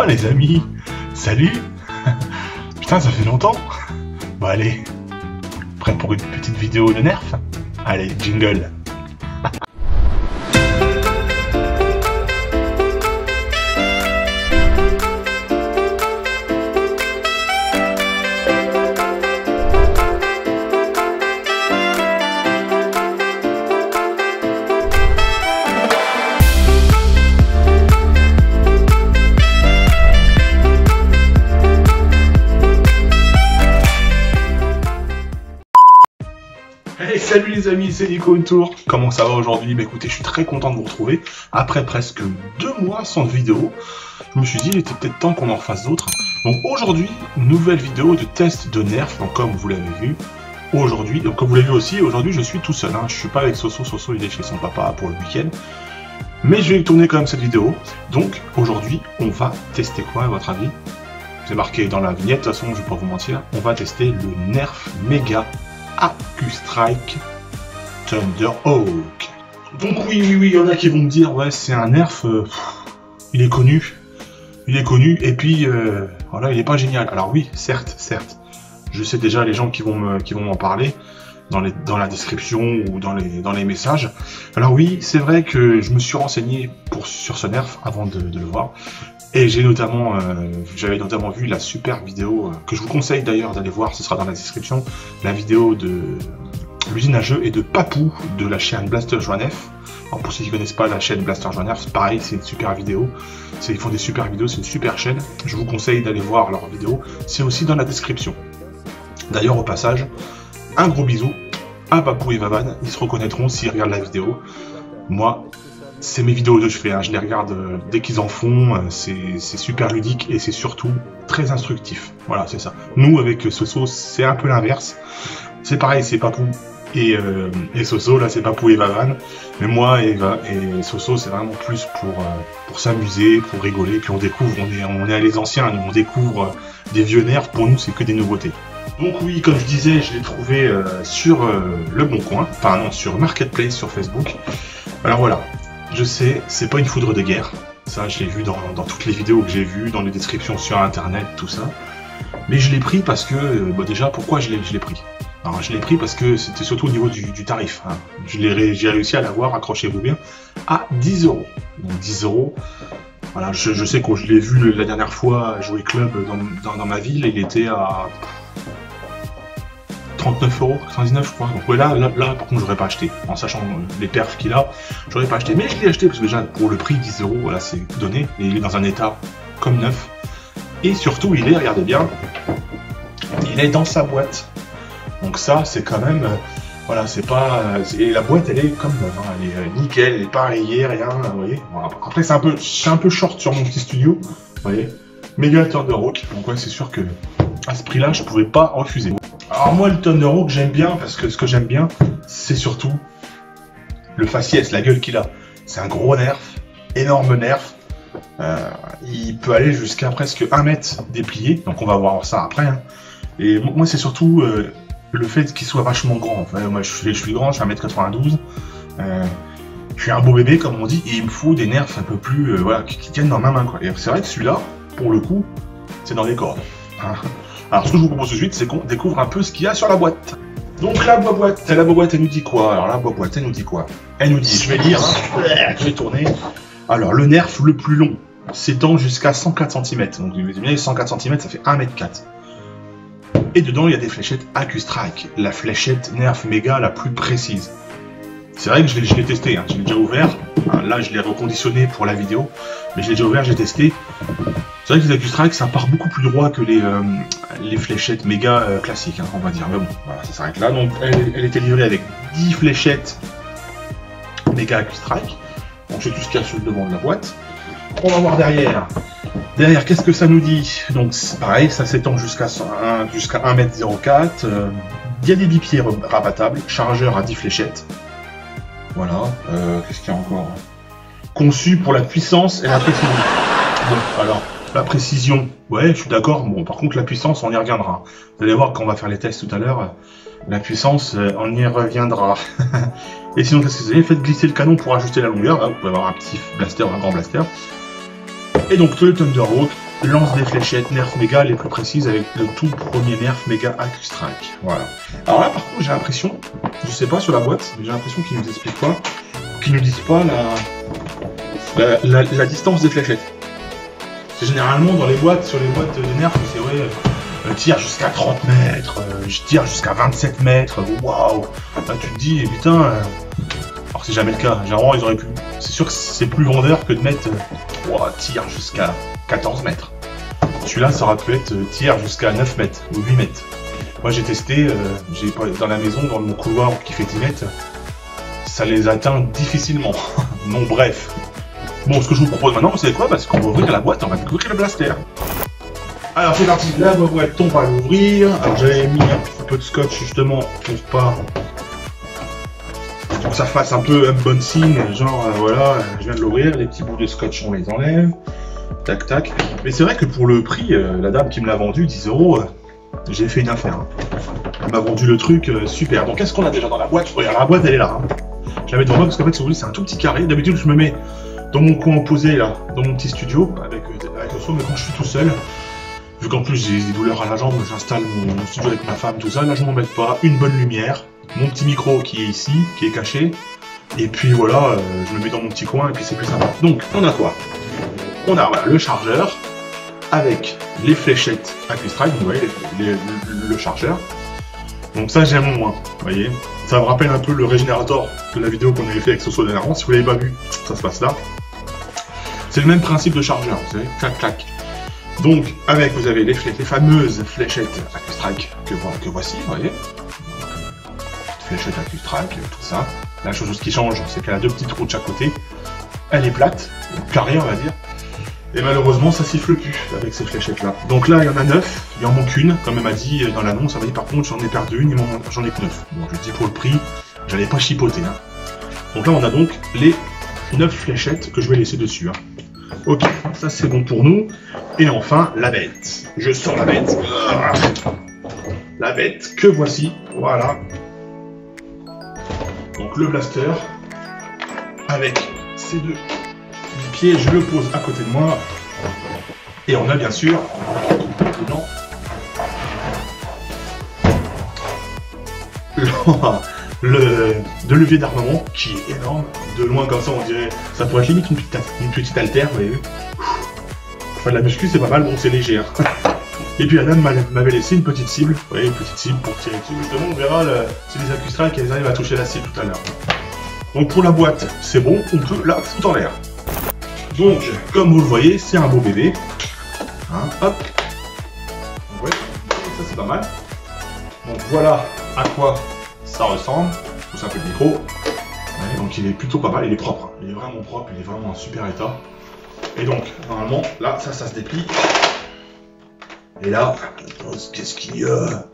Les amis, salut. Putain, ça fait longtemps. Bon allez, prêt pour une petite vidéo de nerf? Allez, jingle. Hey, salut les amis, c'est Nico Tour. Comment ça va aujourd'hui? Bah écoutez, je suis très content de vous retrouver. Après presque 2 mois sans vidéo, je me suis dit il était peut-être temps qu'on en fasse d'autres. Donc aujourd'hui, nouvelle vidéo de test de nerf. Donc comme vous l'avez vu, aujourd'hui, donc comme vous l'avez vu aussi, aujourd'hui je suis tout seul. Je suis pas avec Soso. Soso il est chez son papa pour le week-end. Mais je vais tourner quand même cette vidéo. Donc aujourd'hui, on va tester quoi à votre avis? C'est marqué dans la vignette, de toute façon je vais pas vous mentir. On va tester le Nerf Mega Accustrike Thunderhawk. Donc oui, il y en a qui vont me dire, ouais, c'est un nerf, il est connu, et puis, voilà, il est pas génial. Alors oui, certes, je sais déjà les gens qui vont m'en parler dans la description ou dans les messages. Alors oui, c'est vrai que je me suis renseigné sur ce nerf avant de le voir. Et j'avais notamment vu la super vidéo, que je vous conseille d'ailleurs d'aller voir, ce sera dans la description, la vidéo de l'usine à jeux et de Papou de la chaîne Blaster Joannef. Alors pour ceux qui ne connaissent pas la chaîne Blaster Joannef, c'est pareil, c'est une super vidéo, ils font des super vidéos, c'est une super chaîne, je vous conseille d'aller voir leurs vidéos, c'est aussi dans la description. D'ailleurs au passage, un gros bisou à Papou et Vavan, ils se reconnaîtront s'ils regardent la vidéo. Moi, c'est mes vidéos que je fais, je les regarde dès qu'ils en font, c'est super ludique et c'est surtout très instructif. Voilà, c'est ça. Nous, avec Soso, c'est un peu l'inverse. C'est pareil, c'est Papou et Soso, là c'est Papou et Vavan. Mais moi et Soso, c'est vraiment plus pour s'amuser, pour rigoler. Puis on découvre, on est à les anciens, on découvre des vieux nerfs, pour nous c'est que des nouveautés. Donc oui, comme je disais, je l'ai trouvé sur Le Bon Coin, enfin non, sur Marketplace, sur Facebook. Alors voilà. Je sais, c'est pas une foudre de guerre, ça je l'ai vu dans toutes les vidéos que j'ai vues, dans les descriptions sur internet, tout ça. Mais je l'ai pris parce que, déjà pourquoi je l'ai pris? Alors je l'ai pris parce que c'était surtout au niveau du tarif. J'ai réussi à l'avoir, accrochez-vous bien, à 10 €. Donc 10 €, voilà, je sais que je l'ai vu la dernière fois jouer club dans ma ville, il était à 39,99 € je crois. Donc ouais, là par contre j'aurais pas acheté, en sachant les perfs qu'il a, j'aurais pas acheté, mais je l'ai acheté parce que déjà pour le prix 10 €, voilà, c'est donné, et il est dans un état comme neuf, et surtout il est, regardez bien, il est dans sa boîte, donc ça c'est quand même, voilà, c'est pas, et la boîte elle est comme neuve, elle est nickel, elle est pas rayée, rien, vous voyez. Bon, après c'est un peu short sur mon petit studio, vous voyez, Mega Thunderhawk, donc ouais, c'est sûr que à ce prix là je pouvais pas refuser. Alors moi le Thunderhawk j'aime bien parce que ce que j'aime bien c'est surtout le faciès, la gueule qu'il a. C'est un gros nerf, énorme nerf. Il peut aller jusqu'à presque 1 mètre déplié, donc on va voir ça après. Et moi c'est surtout le fait qu'il soit vachement grand. Enfin, moi je suis grand, je suis 1m92. Je suis un beau bébé comme on dit, et il me faut des nerfs un peu plus voilà, qui tiennent dans ma main, quoi. Et c'est vrai que celui-là, pour le coup, c'est dans les cordes. Alors ce que je vous propose tout de suite, c'est qu'on découvre un peu ce qu'il y a sur la boîte. Donc la boîte elle nous dit quoi? Alors la boîte elle nous dit quoi? Elle nous dit, je vais lire, je vais tourner. Alors le nerf le plus long s'étend jusqu'à 104 cm. Donc vous imaginez 104 cm, ça fait 1m4. Et dedans il y a des fléchettes Accustrike, la fléchette nerf méga la plus précise. C'est vrai que je l'ai testé, je l'ai déjà ouvert. Là je l'ai reconditionné pour la vidéo, mais je l'ai déjà ouvert, j'ai testé. C'est vrai que les Accustrike ça part beaucoup plus droit que les fléchettes méga classiques, on va dire. Mais bon, voilà, ça s'arrête là. Donc elle était livrée avec 10 fléchettes méga Accustrike. Donc c'est tout ce qu'il y a sur le devant de la boîte. On va voir derrière. Derrière, qu'est-ce que ça nous dit? Donc c'est pareil, ça s'étend jusqu'à 1m04. Il y a des bipieds rabattables, chargeur à 10 fléchettes. Voilà, qu'est-ce qu'il y a encore? Conçu pour la puissance et la précision. Bon, alors, la précision, ouais, je suis d'accord. Bon, par contre, la puissance, on y reviendra. Vous allez voir quand on va faire les tests tout à l'heure. La puissance, on y reviendra. Et sinon, qu'est-ce que vous avez? Faites glisser le canon pour ajuster la longueur. Là, vous pouvez avoir un petit blaster, un grand blaster. Et donc le Thunderhawk lance des fléchettes Nerf Mega les plus précises avec le tout premier Nerf Mega Accu-Strike. Voilà. Alors là par contre j'ai l'impression, je sais pas sur la boîte, mais j'ai l'impression qu'ils nous expliquent pas, qu'ils nous disent pas la distance des fléchettes. C'est généralement dans les boîtes, sur les boîtes de Nerf, c'est vrai, tire jusqu'à 30 mètres, je tire jusqu'à 27 mètres, waouh. Là tu te dis, putain, alors c'est jamais le cas, généralement ils auraient pu. C'est sûr que c'est plus vendeur que de mettre tire jusqu'à 14 mètres. Celui-là, ça aurait pu être tir jusqu'à 9 mètres ou 8 mètres. Moi, j'ai testé, dans la maison, dans mon couloir qui fait 10 mètres, ça les atteint difficilement. Non, bref. Bon, ce que je vous propose maintenant, vous savez quoi? Parce qu'on va ouvrir la boîte, on va découvrir le blaster. Alors, c'est parti. La boîte, on va l'ouvrir. Alors, j'avais mis un petit peu de scotch justement pour pas. Pour que ça fasse un peu unboxing, genre voilà, je viens de l'ouvrir, les petits bouts de scotch on les enlève, tac tac. Mais c'est vrai que pour le prix, la dame qui me l'a vendu, 10 €, j'ai fait une affaire. Hein. Elle m'a vendu le truc super. Donc qu'est-ce qu'on a déjà dans la boîte? Regarde, la boîte elle est là. Hein. Je la mets devant moi parce qu'en fait, si vous voulez, c'est un tout petit carré. D'habitude, je me mets dans mon coin opposé là, dans mon petit studio avec le son, mais quand je suis tout seul, vu qu'en plus j'ai des douleurs à la jambe, j'installe mon studio avec ma femme, tout ça, là je m'embête pas, une bonne lumière. Mon petit micro qui est ici, qui est caché, et puis voilà, je me mets dans mon petit coin et puis c'est plus sympa. Donc on a quoi? On a voilà, le chargeur avec les fléchettes Accu-Strike, vous voyez le chargeur. Donc ça j'aime moins, vous voyez. Ça me rappelle un peu le régénérateur de la vidéo qu'on avait fait avec Soso dernièrement. Si vous l'avez pas vu, ça se passe là. C'est le même principe de chargeur, vous savez, clac clac. Donc avec vous avez les fameuses fléchettes Accu-Strike que voici, vous voyez. Fléchette Accu-Strike, tout ça. La chose qui change, c'est qu'elle a deux petites trous de chaque côté. Elle est plate, carrée on va dire. Et malheureusement, ça siffle plus avec ces fléchettes-là. Donc là, il y en a 9, il en manque une, comme elle m'a dit dans l'annonce. Elle m'a dit par contre, j'en ai perdu une, j'en ai que 9. Bon, je dis pour le prix, j'allais pas chipoter. Hein. Donc là, on a donc les 9 fléchettes que je vais laisser dessus. Hein. Ok, ça c'est bon pour nous. Et enfin, la bête. Je sors la bête. La bête que voici, voilà. Donc le blaster, avec ces deux pieds, je le pose à côté de moi. Et on a bien sûr dedans le levier d'armement qui est énorme. De loin comme ça on dirait, ça pourrait être limite une petite haltère, vous voyez. Enfin la muscu c'est pas mal, bon c'est léger. Hein. Et puis la dame m'avait laissé une petite cible, vous voyez, une petite cible pour tirer dessus. Justement, on verra si les Accu-Strike elles arrivent à toucher la cible tout à l'heure. Donc pour la boîte, c'est bon, on peut la foutre en l'air. Donc, comme vous le voyez, c'est un beau bébé. Hein, hop. Donc, ouais, ça c'est pas mal. Donc voilà à quoi ça ressemble. Tout ça, un peu le micro. Ouais, donc il est plutôt pas mal, il est propre. Hein. Il est vraiment propre, il est vraiment en super état. Et donc, normalement, là, ça se déplie. Et là, qu'est-ce qu'il y a?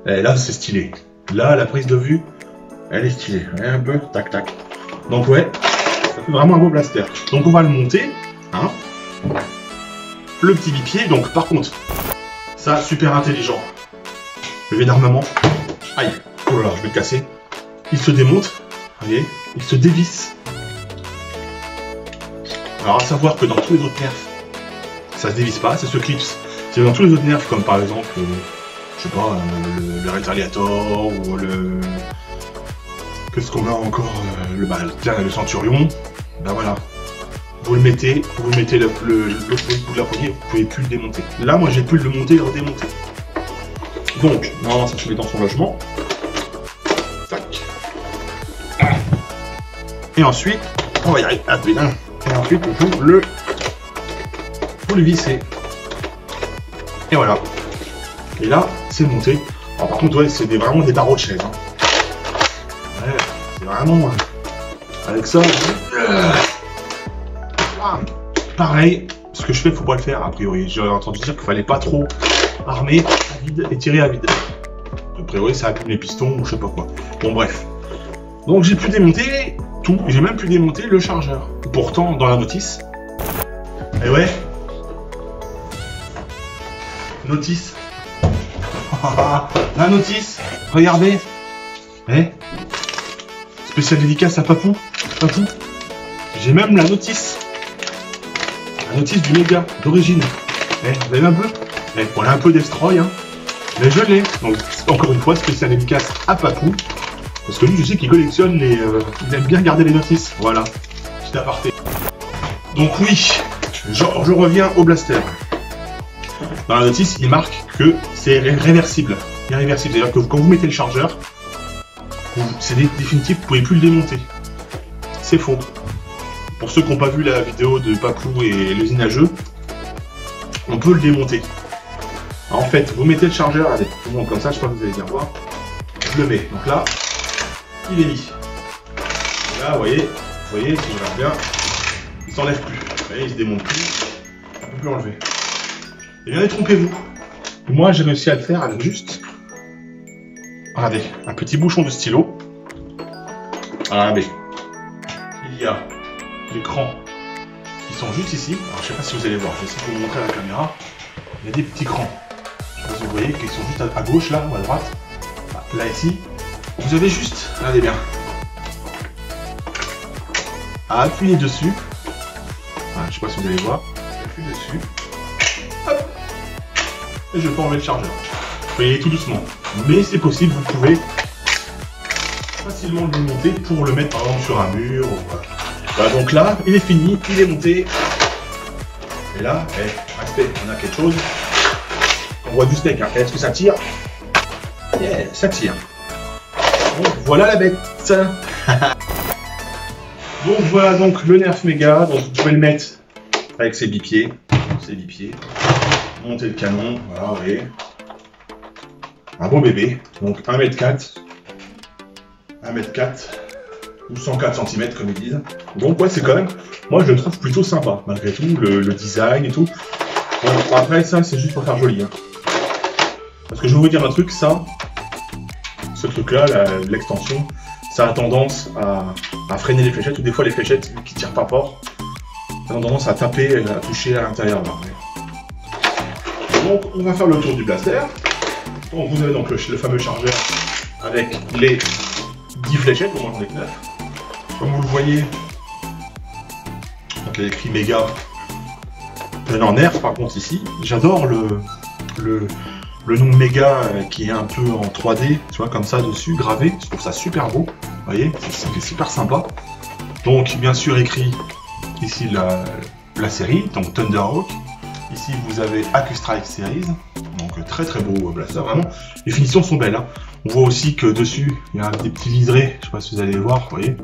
Et là, c'est stylé. Là, la prise de vue, elle est stylée. Ouais, un peu, tac, tac. Donc, ouais, ça fait vraiment un beau blaster. Donc, on va le monter. Hein. Le petit bipied, donc, par contre, ça, super intelligent. Levier d'armement. Aïe. Oh là là, je vais le casser. Il se démonte. Vous voyez, il se dévisse. Alors, à savoir que dans tous les autres nerfs, ça se dévisse pas, ça se clipse. C'est dans tous les autres nerfs, comme par exemple, je sais pas, le Retaliator ou le... Qu'est-ce qu'on a encore le Centurion. Ben voilà. Vous le mettez le bout de la poignée, vous pouvez plus le démonter. Là, moi, j'ai pu le monter et le redémonter. Donc, normalement, ça se met dans son logement. Tac. Et ensuite, on va y arriver. Et ensuite, vous le vissez. Et voilà. Et là, c'est monté. Alors par contre, ouais, c'est vraiment des barreaux de chaise. Hein. Ouais, c'est vraiment... avec ça... pareil, ce que je fais, faut pas le faire, a priori. J'ai entendu dire qu'il fallait pas trop armer à vide et tirer à vide. A priori, ça abîme les pistons ou je sais pas quoi. Bon, bref. Donc, j'ai pu démonter tout. J'ai même pu démonter le chargeur. Pourtant, dans la notice... Et ouais... Notice. La notice. Regardez. Eh. Spécial dédicace à Papou. Papou. J'ai même la notice. notice du méga d'origine. Vous avez un peu on a un peu destroy, hein. Mais je l'ai. Donc, encore une fois, spécial dédicace à Papou. Parce que lui, je sais qu'il collectionne les... il aime bien garder les notices. Voilà. Petit aparté. Donc oui, je reviens au blaster. Dans la notice, il marque que c'est réversible. Irréversible. C'est-à-dire que quand vous mettez le chargeur, c'est définitif, vous pouvez plus le démonter. C'est faux. Pour ceux qui n'ont pas vu la vidéo de Papou et l'usine à jeux, on peut le démonter. En fait, vous mettez le chargeur, allez, bon, comme ça, je pense que vous allez bien voir. Je le mets. Donc là, il est mis. Et là, vous voyez, si je regarde bien, il s'enlève plus. Vous voyez, il se démonte plus. On peut plus enlever. Et bien, détrompez-vous. Moi, j'ai réussi à le faire avec juste, regardez, un petit bouchon de stylo. Regardez, il y a l'écran qui sont juste ici. Alors, je sais pas si vous allez voir. Je vais essayer de vous montrer à la caméra. Il y a des petits crans. Je sais pas si vous voyez qu'ils sont juste à gauche là ou à droite. Là ici. Vous avez juste, regardez bien, à appuyer dessus. Voilà, je sais pas si vous allez voir. J'appuie dessus. Hop. Et je peux enlever le chargeur. Vous voyez tout doucement. Mais c'est possible, vous pouvez facilement le démonter pour le mettre par exemple sur un mur. Ou voilà. Voilà, donc là, il est fini, il est monté. Et là, respect, on a quelque chose. On voit du steak, hein. Est-ce que ça tire? Yeah, ça tire. Donc voilà la bête. Donc voilà donc le Nerf Mega. Donc vous pouvez le mettre avec ses bipieds. Monter le canon, voilà, vous voyez. Un beau bébé. Donc 1m4. 1m4. Ou 104 cm comme ils disent. Donc ouais, c'est quand même, moi je le trouve plutôt sympa, malgré tout, le design et tout. Bon, après ça c'est juste pour faire joli, hein. Parce que je vais vous dire un truc, ça, ce truc là, l'extension, ça a tendance à freiner les fléchettes, ou des fois les fléchettes qui tirent pas fort, ça a tendance à taper, à toucher à l'intérieur là. Donc on va faire le tour du blaster. Donc vous avez donc le fameux chargeur avec les 10 fléchettes, au moins j'en ai que 9. Comme vous le voyez, donc il y a écrit méga. Non, Nerf par contre ici, j'adore le nom méga qui est un peu en 3D, tu vois, comme ça dessus, gravé. Je trouve ça super beau, vous voyez, c'est super sympa. Donc bien sûr écrit ici la série, donc Thunderhawk. Ici vous avez Accustrike Series, donc très très beau blaster, vraiment. Les finitions sont belles, hein. On voit aussi que dessus, il y a des petits liserés, je sais pas si vous allez les voir, vous voyez,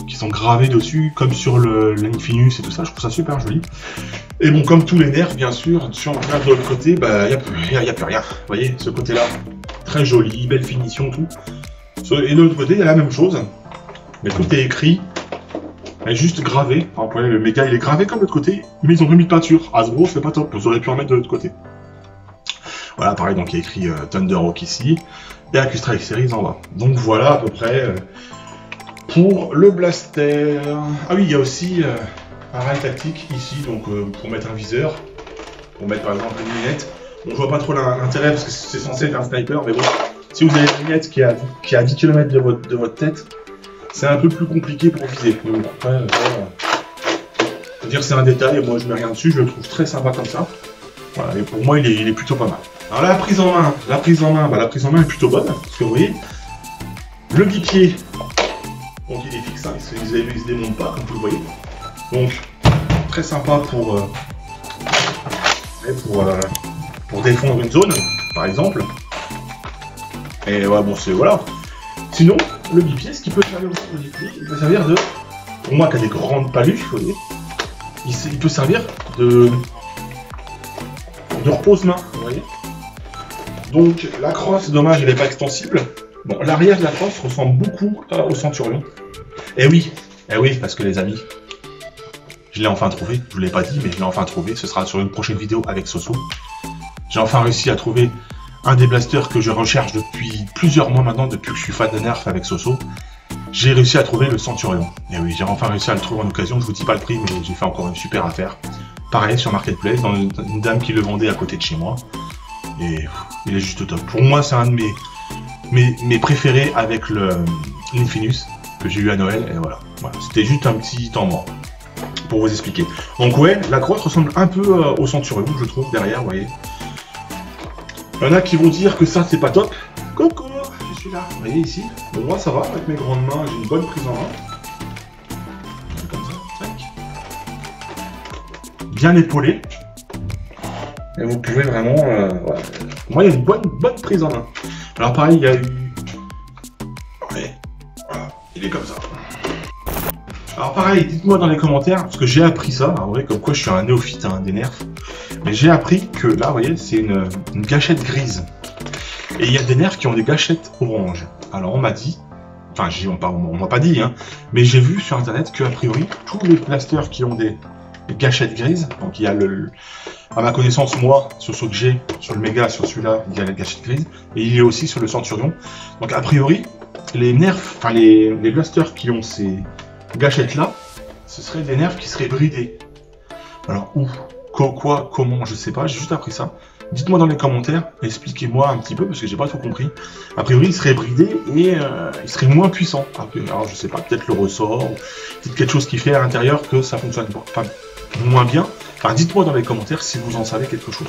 qui sont gravés dessus, comme sur l'Infinus et tout ça, je trouve ça super joli. Et bon, comme tous les nerfs, bien sûr, si on regarde de l'autre côté, bah, il n'y a plus rien. Vous voyez, ce côté-là, très joli, belle finition, tout. Et de l'autre côté, il y a la même chose, mais tout est écrit, est juste gravé. Enfin, vous voyez, le méga, il est gravé comme de l'autre côté, mais ils ont remis de peinture. Hasbro, c'est pas top, vous auriez pu en mettre de l'autre côté. Voilà, pareil, donc il y a écrit Thunderhawk ici, et Accustrike Series en bas. Donc voilà, à peu près, pour le blaster. Ah oui, il y a aussi un rail tactique ici, donc pour mettre un viseur, pour mettre par exemple une lunette. Bon, je vois pas trop l'intérêt parce que c'est censé être un sniper, mais bon, si vous avez une lunette qui est à 10 km de votre tête, c'est un peu plus compliqué pour viser. Donc après, faut dire c'est un détail, moi je mets rien dessus, je le trouve très sympa comme ça. Voilà, et pour moi il est plutôt pas mal. Alors la prise en main est plutôt bonne, parce que vous voyez, le bipied, donc il est fixe, hein, il se démonte pas, comme vous le voyez. Donc très sympa pour défendre une zone, par exemple. Et ouais, bon, c'est voilà. Sinon, le bipied, ce qui peut servir aussi, le bipied, il peut servir de, pour moi qui a des grandes paluches, vous voyez, il peut servir de repose-main, vous voyez. Donc la crosse, dommage, elle n'est pas extensible. Bon, l'arrière de la crosse ressemble beaucoup au Centurion. Et oui, parce que les amis, je l'ai enfin trouvé, je vous l'ai pas dit, mais je l'ai enfin trouvé, ce sera sur une prochaine vidéo avec Soso. J'ai enfin réussi à trouver un des blasters que je recherche depuis plusieurs mois maintenant, depuis que je suis fan de Nerf avec Soso. J'ai réussi à trouver le Centurion. Et oui, j'ai enfin réussi à le trouver en occasion, je vous dis pas le prix, mais j'ai fait encore une super affaire. Pareil sur Marketplace, dans une dame qui le vendait à côté de chez moi. Et il est juste top. Pour moi, c'est un de mes préférés avec l'Infinus que j'ai eu à Noël. Et voilà. C'était juste un petit temps mort. pour vous expliquer. Donc ouais, la grotte ressemble un peu au Centurion, je trouve, derrière, vous voyez. Il y en a qui vont dire que ça, c'est pas top. Coucou, je suis là. Vous voyez ici, bon, moi ça va, avec mes grandes mains, j'ai une bonne prise en main. Comme ça, tac. Bien épaulé. Et vous pouvez vraiment... ouais. Moi, il y a une bonne prise en main. Alors pareil, il y a eu... Ouais, voilà, il est comme ça. Alors pareil, dites-moi dans les commentaires, parce que j'ai appris ça, en vrai, comme quoi je suis un néophyte hein, des nerfs. Mais j'ai appris que là, vous voyez, c'est une gâchette grise. Et il y a des nerfs qui ont des gâchettes orange. Alors on m'a dit, enfin on m'a pas dit, hein, mais j'ai vu sur internet que a priori, tous les blasters qui ont des gâchettes grises, donc il y a à ma connaissance, moi, sur ce que j'ai, sur le méga, sur celui-là, il y a la gâchette grise, et il est aussi sur le Centurion. Donc a priori, les nerfs, enfin les blasters qui ont ces gâchettes là, ce seraient des nerfs qui seraient bridés. Alors où, quoi, comment, je sais pas, j'ai juste appris ça. Dites-moi dans les commentaires, expliquez-moi un petit peu parce que j'ai pas tout compris. A priori, il serait bridé et il serait moins puissant. Alors je sais pas, peut-être le ressort, peut-être quelque chose qui fait à l'intérieur que ça fonctionne pas moins bien. Enfin, dites-moi dans les commentaires si vous en savez quelque chose.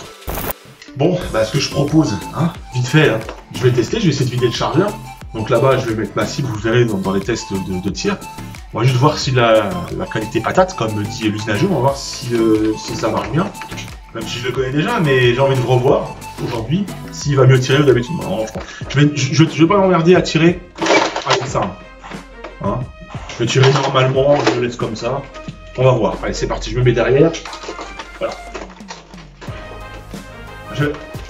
Bon, bah, ce que je propose, hein, vite fait, hein, je vais tester, je vais essayer de vider le chargeur. Donc là-bas, je vais mettre ma cible, vous verrez dans les tests de tir. On va juste voir si la qualité patate, comme dit l'usinageur, on va voir si ça marche bien. Même si je le connais déjà, mais j'ai envie de revoir aujourd'hui s'il va mieux tirer que d'habitude. Non, je vais pas m'emmerder à tirer avec ça. Hein, je vais tirer normalement, je le laisse comme ça. On va voir. Allez, c'est parti, je me mets derrière. Voilà.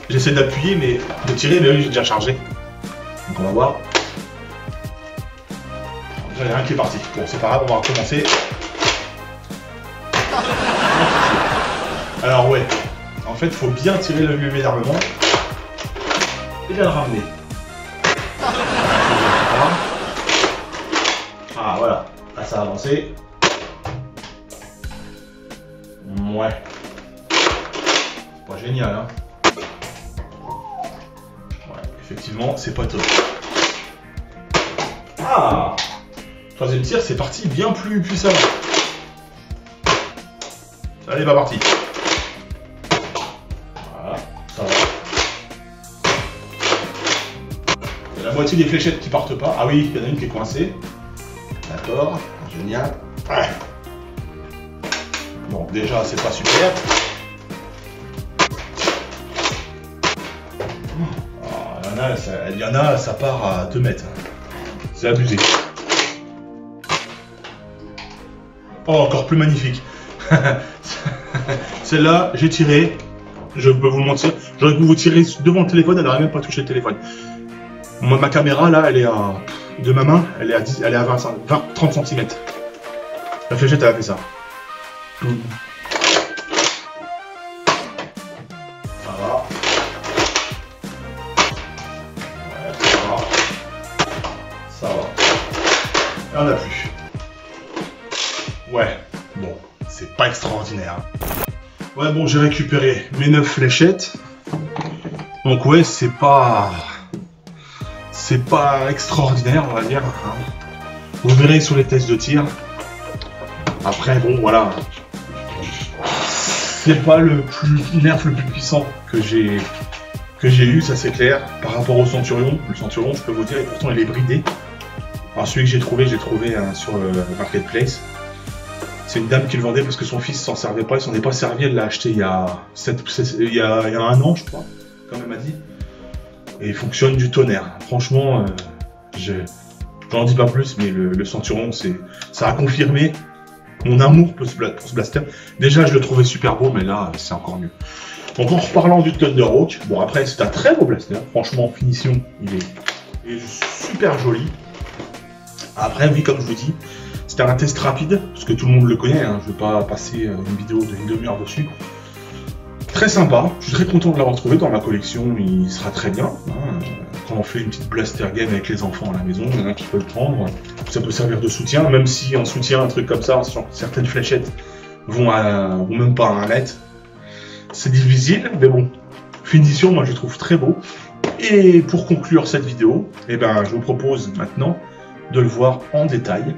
J'essaie d'appuyer, mais de tirer, mais oui, j'ai déjà chargé. Donc on va voir. Il n'y a rien qui est parti. Bon, c'est pas grave, on va recommencer. Alors ouais, en fait, il faut bien tirer le levier d'armement et bien le ramener. Ah voilà, là ça a avancé. Ouais. Pas génial, hein. Ouais, effectivement, c'est pas top. Ah, troisième tir, c'est parti bien plus puissamment. Ça n'est pas parti. Voilà, ça va. Il y a la moitié des fléchettes qui partent pas. Ah oui, il y en a une qui est coincée. D'accord, génial. Ouais. Bon, déjà, c'est pas super. Il y en a, ça part à 2 mètres. C'est abusé. Oh, encore plus magnifique. Celle-là, j'ai tiré. Je peux vous le mentir. J'aurais pu vous tirer devant le téléphone, elle n'aurait même pas touché le téléphone. Ma caméra, là, elle est à... De ma main, elle est à 30 cm. La fléchette, elle a fait ça. Ça va. Ouais, ça va. Ça va. Et on n'a plus. Ouais, bon, c'est pas extraordinaire. Ouais, bon, j'ai récupéré mes 9 fléchettes. Donc ouais, c'est pas extraordinaire, on va dire. Vous verrez sur les tests de tir. Après, bon, voilà. C'est pas le nerf le plus puissant que j'ai eu, ça c'est clair. Par rapport au Centurion, le Centurion, je peux vous dire, et pourtant il est bridé. Alors celui que j'ai trouvé sur le Marketplace. C'est une dame qui le vendait parce que son fils s'en servait pas, il s'en est pas servi, elle l'a acheté il y a 1 an, je crois, comme elle m'a dit. Et il fonctionne du tonnerre. Franchement, j'en dis pas plus, mais le Centurion, ça a confirmé mon amour pour ce blaster. Déjà, je le trouvais super beau, mais là, c'est encore mieux. Donc, en reparlant du Thunderhawk, bon, après, c'est un très beau blaster. Franchement, en finition, il est super joli. Après, oui, comme je vous dis, c'était un test rapide, parce que tout le monde le connaît, hein, je ne vais pas passer une vidéo d'une demi-heure dessus. Très sympa, je suis très content de l'avoir trouvé dans ma collection, il sera très bien. Hein, quand on fait une petite blaster game avec les enfants à la maison, il y en a qui peut le prendre. Ça peut servir de soutien, même si en soutien, un truc comme ça, certaines fléchettes vont même pas à 1 mètre. C'est difficile, mais bon, finition, moi je trouve très beau. Et pour conclure cette vidéo, eh ben, je vous propose maintenant de le voir en détail.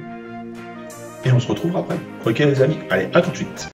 et on se retrouve après. Ok les amis, allez, à tout de suite.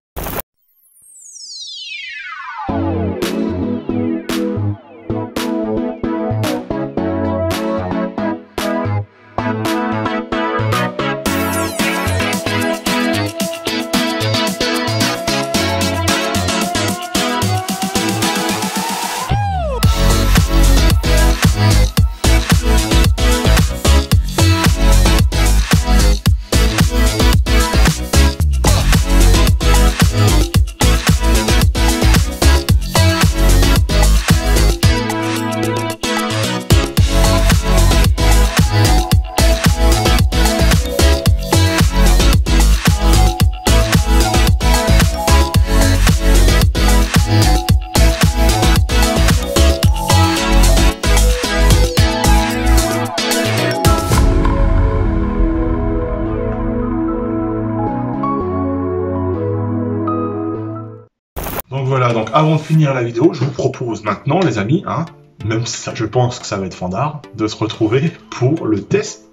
Donc voilà, donc avant de finir la vidéo, je vous propose maintenant, les amis, hein, même si ça, je pense que ça va être fandard, de se retrouver pour le test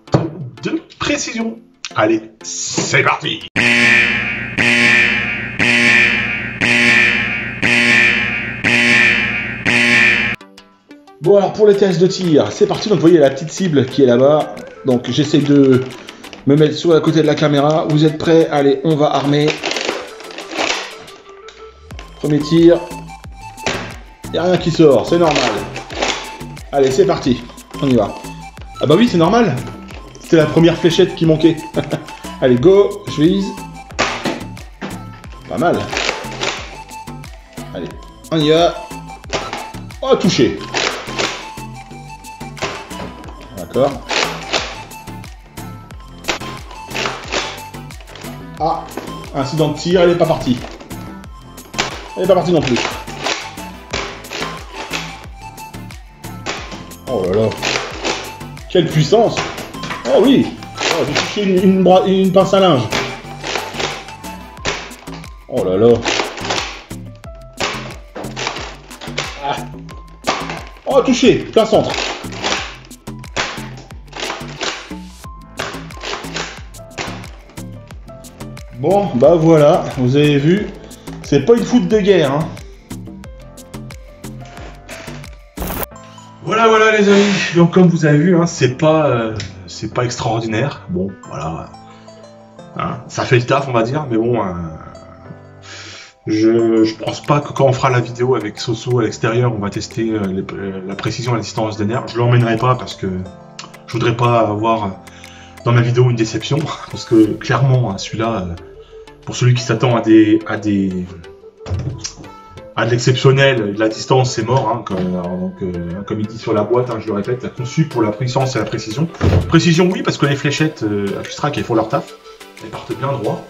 de précision. Allez, c'est parti! Bon alors pour les tests de tir, c'est parti, donc vous voyez la petite cible qui est là-bas, donc j'essaie de me mettre sur la côté de la caméra, vous êtes prêts? Allez, on va armer. Premier tir, il n'y a rien qui sort, c'est normal. Allez, c'est parti, on y va. Ah bah oui, c'est normal, c'était la première fléchette qui manquait. Allez, go, je vise. Pas mal. Allez, on y va. Oh, touché. D'accord. Ah, incident de tir, elle n'est pas partie. Elle n'est pas partie non plus. Oh là là. Quelle puissance. Oh oui. Oh, j'ai touché une pince à linge. Oh là là. Ah. Oh, touché. Plein centre. Bon, bah voilà. Vous avez vu. C'est pas une foot de guerre, hein. Voilà les amis, donc comme vous avez vu, hein, c'est pas extraordinaire. Bon, voilà, hein, ça fait le taf, on va dire, mais bon, je pense pas que quand on fera la vidéo avec Soso à l'extérieur, on va tester la précision à la distance des nerfs. Je l'emmènerai pas parce que je voudrais pas avoir dans ma vidéo une déception, parce que clairement, hein, celui-là, pour celui qui s'attend à de l'exceptionnel, la distance c'est mort, hein, comme il dit sur la boîte, hein, je le répète, conçu pour la puissance et la précision. Précision oui, parce que les fléchettes à Custrac elles font leur taf, elles partent bien droit.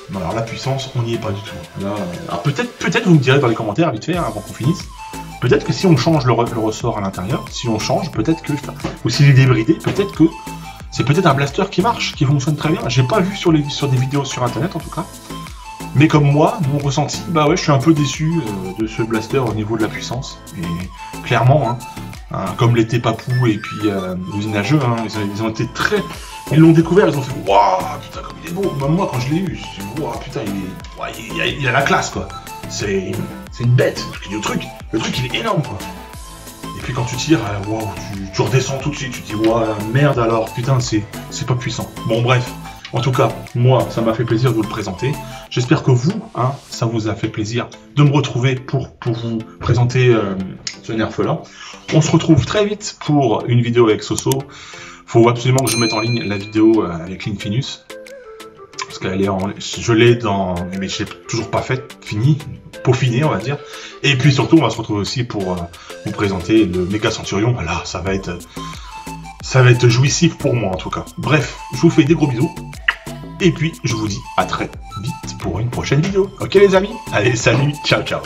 Mais alors la puissance, on n'y est pas du tout. Là, alors peut-être vous me direz dans les commentaires, vite fait, hein, avant qu'on finisse, peut-être que si on change le ressort à l'intérieur, si on change, peut-être que, ou s'il est débridé, peut-être que c'est peut-être un blaster qui marche, qui fonctionne très bien. J'ai pas vu sur des vidéos sur internet en tout cas. Mais comme moi, mon ressenti, bah ouais, je suis un peu déçu de ce blaster au niveau de la puissance. Et clairement, hein, comme l'était Papou et puis l'usinageux, hein, ils ont été très... Ils l'ont découvert, ils ont fait « Waouh, putain, comme il est beau !» Même moi, quand je l'ai eu, je me suis dit « Waouh, putain, il a la classe, quoi. C'est une bête. » Le truc, il est énorme, quoi. Et puis quand tu tires, wow, tu redescends tout de suite, tu te dis « Waouh, merde alors, putain, c'est pas puissant. » Bon, bref. En tout cas, moi, ça m'a fait plaisir de vous le présenter. J'espère que vous, hein, ça vous a fait plaisir de me retrouver pour vous présenter ce nerf-là. On se retrouve très vite pour une vidéo avec Soso. Faut absolument que je mette en ligne la vidéo avec l'Infinus. Parce qu'elle est je l'ai dans... Mais je l'ai toujours pas faite, peaufinée, on va dire. Et puis surtout, on va se retrouver aussi pour vous présenter le Méga Centurion. Voilà, ça va être jouissif pour moi en tout cas. Bref, je vous fais des gros bisous. Et puis, je vous dis à très vite pour une prochaine vidéo. Ok les amis? Allez, salut, ciao, ciao.